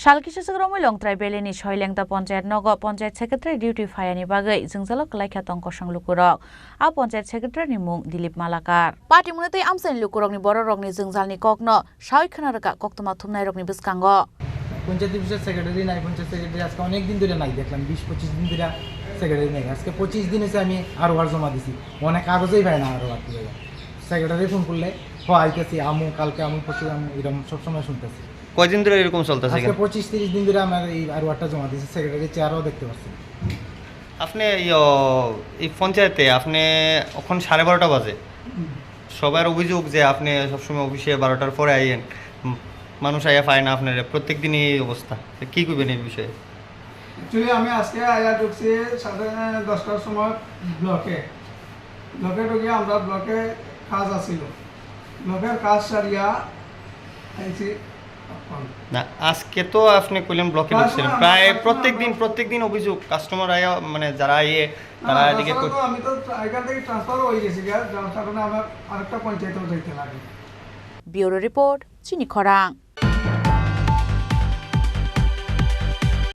JwngjaloKwlaikha LongtharaiVelly niChailengta Panchayat nogo Panchayat Secretrary duty fayani bagai JwngjaloKwlaikha tongkosang lukurok a Panchayat Secretrary ni mung Dilip Malakar. Party munetei amsain lukurok ni borok ni Jwngjal kokno sawi khanaraka koktoma thumnai rok ni biskango. Panchayat Division Secretary নাই Panchayat Secretary আজকে অনেক দিন ধরে নাই দেখলাম 20-25 দিন ধরে secretary নেই আজকে 25 দিন এসে আমি আরওয়ার জমা দিছি অনেক কাগজই পাই না আরওয়ার দিয়ে সেক্রেটারি ফোন করলে আইতেছি আমু কালকে আমু পরশু আমি এরকম সব সময় শুনতেছি কয়দিন ধরে এরকম চলতেছে আজকে 25-30 দিন ধরে আমার এই আরওয়ারটা জমা দিছি সেক্রেটারি চেয়ারও দেখতে পাচ্ছি আপনি এই পঞ্চায়েতে আপনি এখন 12:30 বাজে সবার অভিযোগ যে আপনি সবসময় অফিসে 12টার পরে আইয়েন মানুষ আয়া পায় না আপনার প্রত্যেক দিনই এই অবস্থা কি করবেন এই বিষয়ে অ্যাকচুয়ালি আমি আজকে আয়া ঢুকছি 10:30টার সময় ব্লকে ঢুকে আমরা ব্লকে কাজ আছিল ব্লকের কাজ সারিয়া আইছি না আজকে তো আপনি কইলেন ব্লকে ঢুকছিলেন প্রায় প্রত্যেকদিন অভিযোগ কাস্টমার আয়া মানে যারা আইয়ে তারা এদিকে আমি তো এখান থেকে ট্রান্সফার হয়ে গেছি যার কারণে আমার আরেকটা পঞ্চায়েতেও যাইতে লাগে। ব্যুরো রিপোর্ট চিনি খরাং।